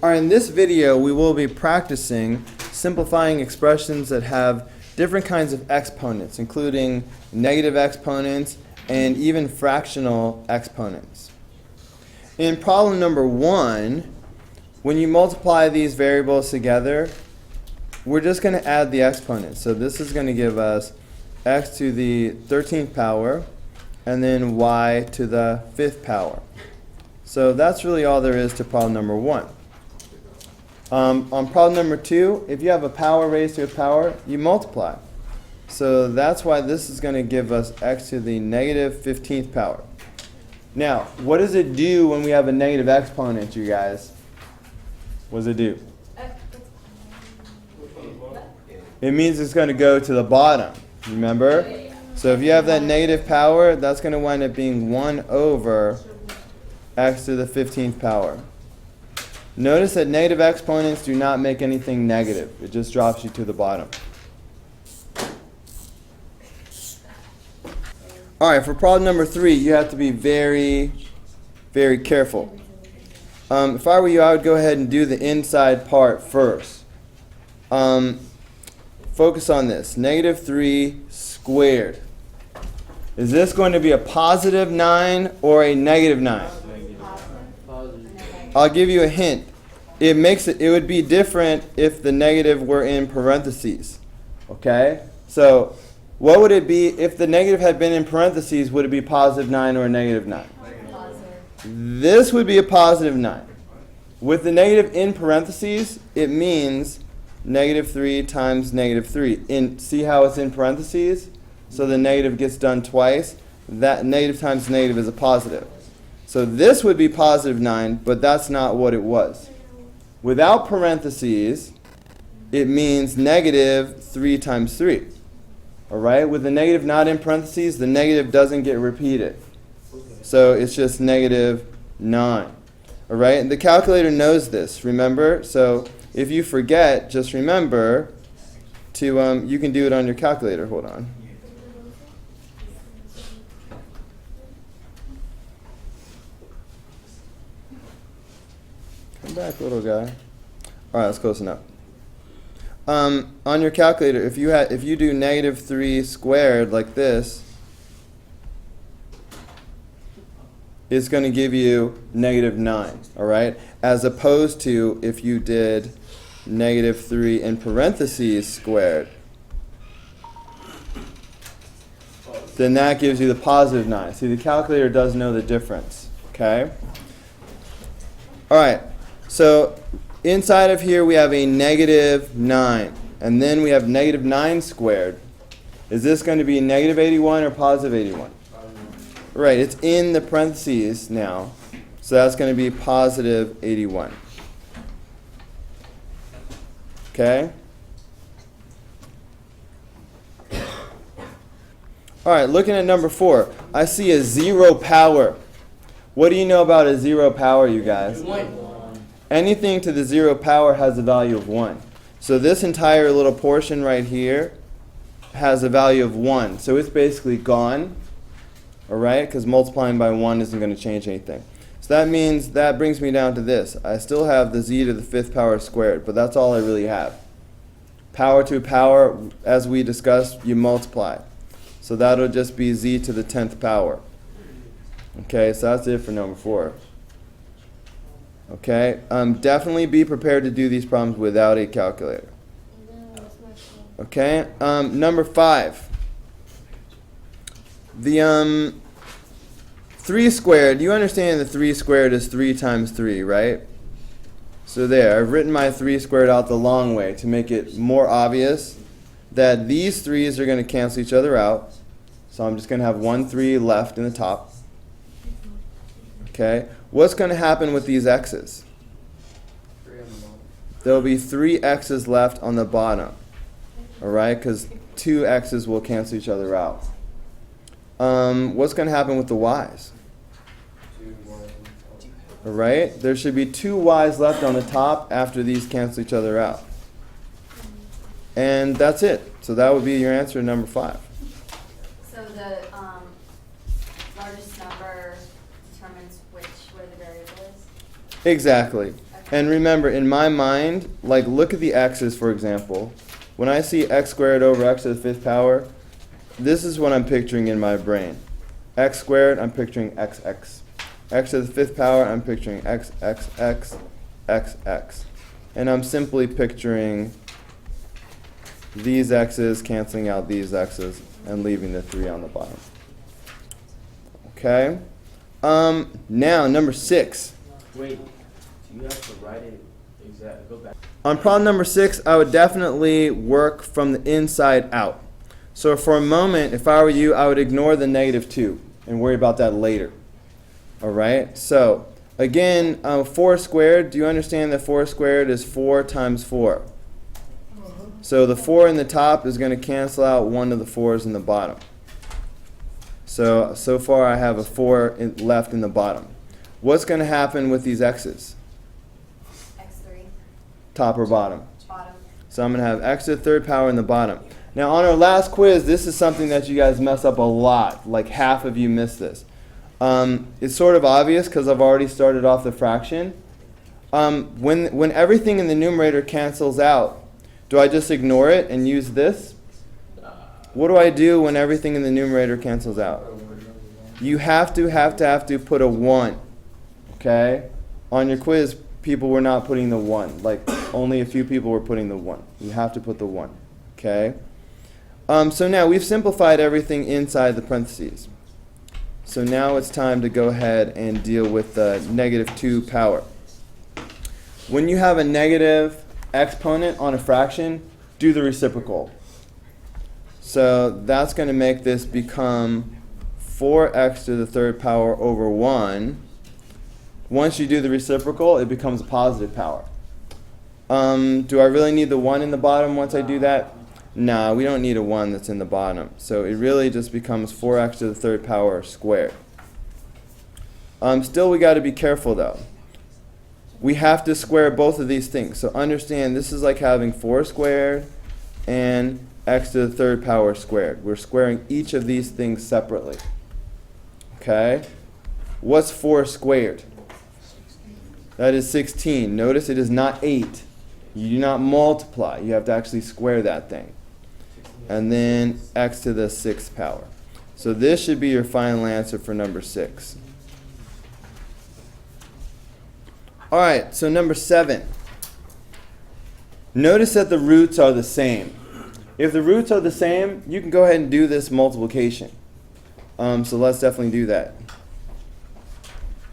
All right, in this video, we will be practicing simplifying expressions that have different kinds of exponents, including negative exponents and even fractional exponents. In problem number 1, when you multiply these variables together, we're just going to add the exponents. So this is going to give us x to the 13th power and then y to the 5th power. So that's really all there is to problem number 1. On problem number 2, if you have a power raised to a power, you multiply. So that's why this is going to give us x to the negative 15th power. Now, what does it do when we have a negative exponent, you guys? What does it do? It means it's going to go to the bottom, remember? So if you have that negative power, that's going to wind up being 1 over x to the 15th power. Notice that negative exponents do not make anything negative. It just drops you to the bottom. All right, for problem number 3, you have to be very, very careful. If I were you, I would go ahead and do the inside part first. Focus on this. Negative 3 squared. Is this going to be a positive 9 or a negative 9? I'll give you a hint. It would be different if the negative were in parentheses. Okay? So what would it be if the negative had been in parentheses? Would it be positive 9 or a negative 9? This would be a positive 9. With the negative in parentheses, it means negative 3 times negative 3. See how it's in parentheses? So the negative gets done twice. That negative times negative is a positive. So this would be positive 9, but that's not what it was. Without parentheses, it means negative 3 times 3. All right? With the negative not in parentheses, the negative doesn't get repeated. So it's just negative 9. All right? And the calculator knows this, remember? So if you forget, just remember to, you can do it on your calculator. Hold on. Come back, little guy. All right, that's close enough. On your calculator, if you do negative 3 squared like this, it's going to give you negative 9, all right? As opposed to if you did negative 3 in parentheses squared, then that gives you the positive 9. See, the calculator does know the difference, okay? All right. So inside of here we have a negative 9. And then we have negative 9 squared. Is this going to be negative 81 or positive 81? Right, it's in the parentheses now. So that's going to be positive 81. Okay? All right, looking at number 4. I see a 0 power. What do you know about a 0 power, you guys? Anything to the 0 power has a value of 1. So this entire little portion right here has a value of 1. So it's basically gone, all right? Because multiplying by 1 isn't going to change anything. So that means that brings me down to this. I still have the z to the 5th power squared, but that's all I really have. Power to power, as we discussed, you multiply. So that'll just be z to the 10th power. Okay, so that's it for number 4. Okay, definitely be prepared to do these problems without a calculator. Okay, number 5. The 3 squared, you understand the 3 squared is 3 times 3, right? So there, I've written my 3 squared out the long way to make it more obvious that these 3's are going to cancel each other out. So I'm just going to have 1 3 left in the top. Okay, what's going to happen with these x's? There will be 3 x's left on the bottom. All right, because 2 x's will cancel each other out. What's going to happen with the y's? All right, there should be 2 y's left on the top after these cancel each other out. And that's it. So that would be your answer to number 5. So the largest number determines where the variable is? Exactly. Okay. And remember, in my mind, like look at the x's, for example. When I see x squared over x to the fifth power, this is what I'm picturing in my brain. X squared, I'm picturing xx. X to the fifth power, I'm picturing xxx, xx. And I'm simply picturing these x's canceling out these x's and leaving the 3 on the bottom. Okay? Now, number 6. Wait, do you have to write it exactly? Go back. On problem number 6, I would definitely work from the inside out. So for a moment, if I were you, I would ignore the negative 2 and worry about that later. All right? So, again, 4 squared, do you understand that 4 squared is 4 times 4? So the 4 in the top is going to cancel out one of the 4's in the bottom. So far I have a 4 left in the bottom. What's going to happen with these x's? X3, Top or bottom? bottom. So I'm going to have x to the third power in the bottom. Now on our last quiz, this is something that you guys mess up a lot. Like half of you miss this. It's sort of obvious because I've already started off the fraction. When everything in the numerator cancels out, do I just ignore it and use this? What do I do when everything in the numerator cancels out? You have to put a 1. Okay? On your quiz, people were not putting the 1. Like, only a few people were putting the 1. You have to put the 1. Okay? So now we've simplified everything inside the parentheses. So now it's time to go ahead and deal with the negative 2 power. When you have a negative exponent on a fraction, do the reciprocal. So that's going to make this become 4x to the third power over 1. Once you do the reciprocal, it becomes a positive power. Do I really need the 1 in the bottom once I do that? Nah, we don't need a 1 that's in the bottom. So it really just becomes 4x to the third power squared. Still, we got to be careful though. We have to square both of these things. So understand, this is like having 4 squared and x to the third power squared. We're squaring each of these things separately. Okay? What's 4 squared? That is 16. Notice it is not 8. You do not multiply. You have to actually square that thing. And then x to the 6th power. So this should be your final answer for number 6. All right, so number 7. Notice that the roots are the same. If the roots are the same, you can go ahead and do this multiplication. So let's definitely do that.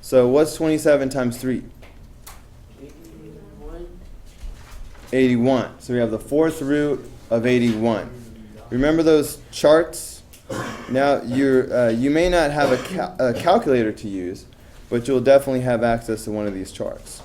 So what's 27 times 3? 81. So we have the 4th root of 81. Remember those charts? Now you may not have a calculator to use, but you'll definitely have access to one of these charts.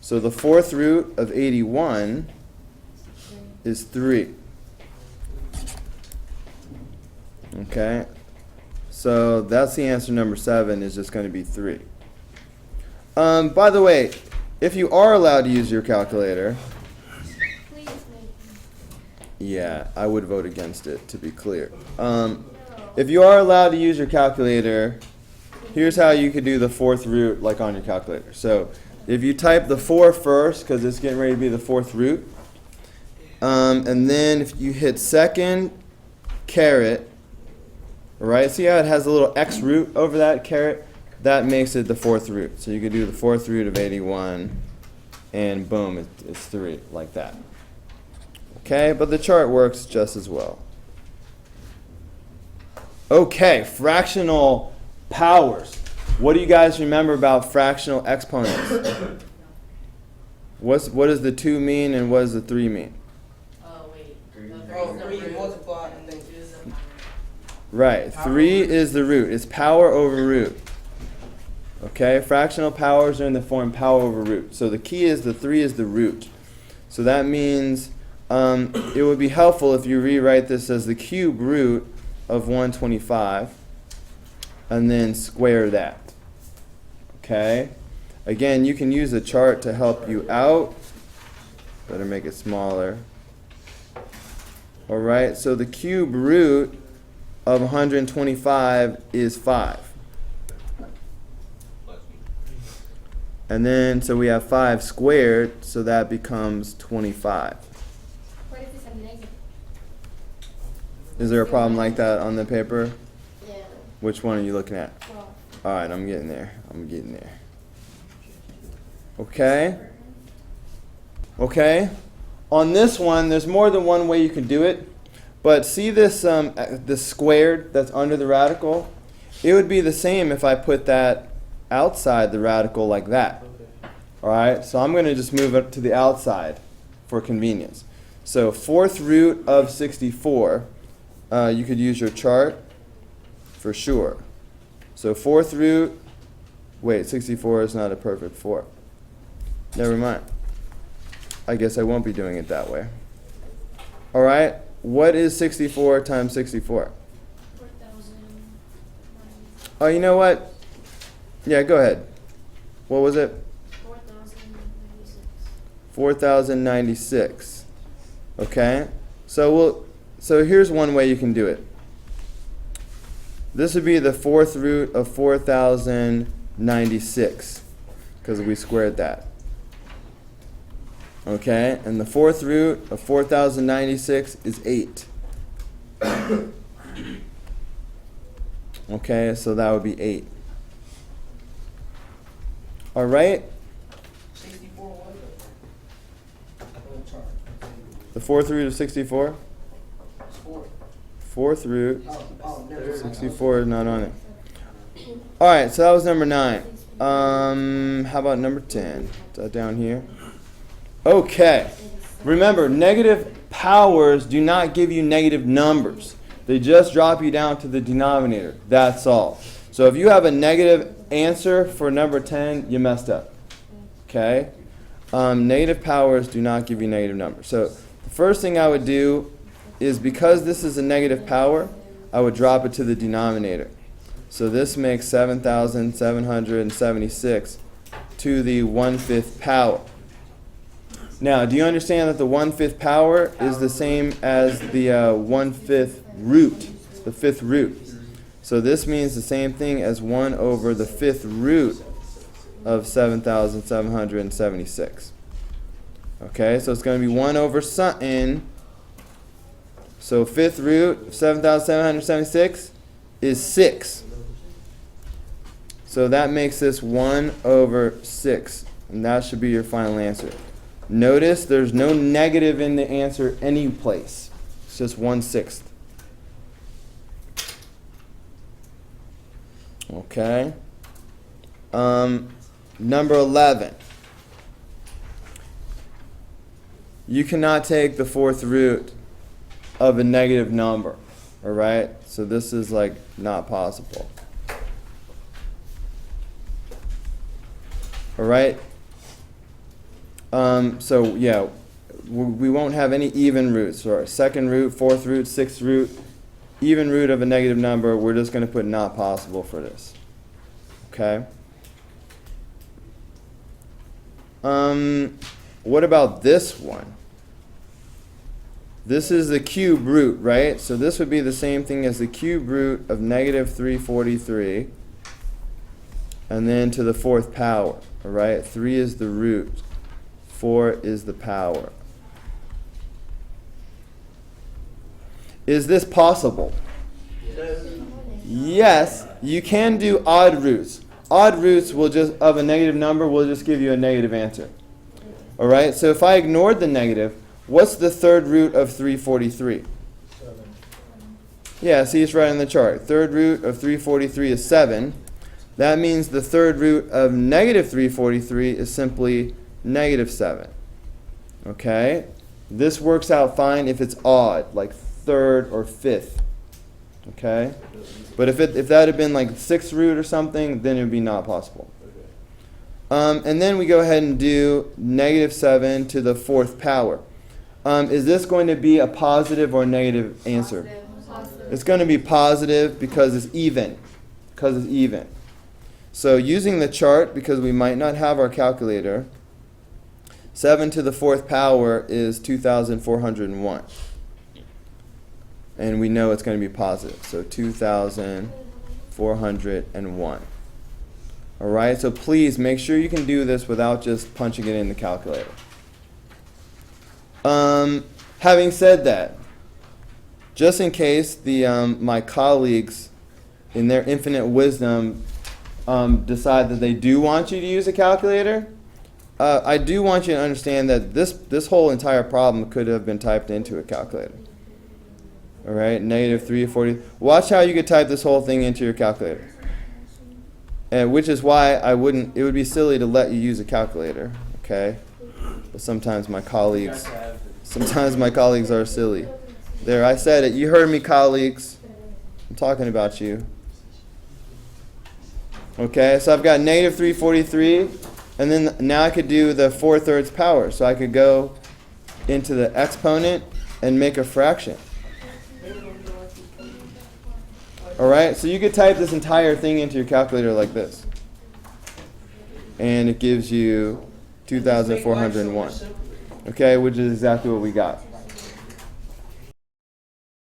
So the 4th root of 81 is 3. Okay? So that's the answer. Number 7 is just going to be 3. By the way, if you are allowed to use your calculator, yeah, I would vote against it, to be clear. If you are allowed to use your calculator, here's how you could do the 4th root like on your calculator. So if you type the 4 first, because it's getting ready to be the 4th root, and then if you hit second caret, right? See how it has a little x root over that caret? That makes it the 4th root. So you could do the 4th root of 81, and boom, it's 3, like that. Okay, but the chart works just as well. Okay, fractional powers. What do you guys remember about fractional exponents? What does the 2 mean and what does the 3 mean? Oh, wait. 3 multiply and then Right, 3 is the root. It's power over root. Okay, fractional powers are in the form power over root. So the key is the 3 is the root. So that means it would be helpful if you rewrite this as the cube root of 125 and then square that. Okay? Again, you can use a chart to help you out. Better make it smaller. Alright, so the cube root of 125 is 5. And then, so we have 5 squared, so that becomes 25. What if it's a negative? Is there a problem like that on the paper? Yeah. Which one are you looking at? Well, Alright, I'm getting there. Okay? Okay? On this one, there's more than one way you can do it. But see this squared that's under the radical? It would be the same if I put that outside the radical like that. Alright, so I'm going to just move it to the outside for convenience. So 4th root of 64, you could use your chart for sure. So 4th root, wait, 64 is not a perfect 4. Never mind. I guess I won't be doing it that way. Alright, what is 64 times 64? 4,000. Oh, you know what? Yeah, go ahead. What was it? 4,096. 4,096. Okay? So here's one way you can do it. This would be the 4th root of 4,096 because we squared that. Okay? And the 4th root of 4,096 is 8. Okay, so that would be 8. All right? 64 was it? Chart. The 4th root of 64? It's 4. 4th root, Never mind. 64 is not on it. All right, so that was number 9. How about number 10? Is that down here? Okay. Remember, negative powers do not give you negative numbers. They just drop you down to the denominator. That's all. So if you have a negative answer for number 10, you messed up. Okay? Negative powers do not give you negative numbers. So the first thing I would do is, because this is a negative power, I would drop it to the denominator. So this makes 7,776 to the 1/5 power. Now, do you understand that the 1/5 power is the same as the 1/5 root, the 5th root? So this means the same thing as 1 over the 5th root of 7,776. Okay, so it's going to be 1 over something. So 5th root of 7,776 is 6. So that makes this 1 over 6. And that should be your final answer. Notice there's no negative in the answer any place. It's just 1/6. Okay. Number 11. You cannot take the 4th root of a negative number. Alright? So this is like not possible. Alright? So yeah, we won't have any even roots. Or 2nd root, 4th root, 6th root, even root of a negative number. We're just going to put not possible for this. Okay? What about this one? This is the cube root, right? So this would be the same thing as the cube root of negative 343. And then to the 4th power. Alright? 3 is the root. 4 is the power. Is this possible? Yes, you can do odd roots. Odd roots will just of a negative number will just give you a negative answer. All right? So if I ignored the negative, what's the 3rd root of 343? 7. Yeah, see, it's right in the chart. 3rd root of 343 is 7. That means the 3rd root of negative 343 is simply negative 7. Okay? This works out fine if it's odd, like 3rd or 5th. Okay? But if that had been like 6th root or something, then it would be not possible. And then we go ahead and do negative 7 to the 4th power. Is this going to be a positive or negative answer? Positive. It's going to be positive because it's even. So using the chart, because we might not have our calculator, 7 to the 4th power is 2,401. And we know it's going to be positive. So 2,401. All right, so please make sure you can do this without just punching it in the calculator. Having said that, just in case the my colleagues, in their infinite wisdom, decide that they do want you to use a calculator, I do want you to understand that this whole entire problem could have been typed into a calculator. All right, negative 340. Watch how you could type this whole thing into your calculator. And which is why it would be silly to let you use a calculator, okay? But sometimes my colleagues are silly. There, I said it. You heard me, colleagues. I'm talking about you. Okay, so I've got negative 343, and then now I could do the 4/3 power. So I could go into the exponent and make a fraction. All right, so you could type this entire thing into your calculator like this. And it gives you 2,401. Okay, which is exactly what we got.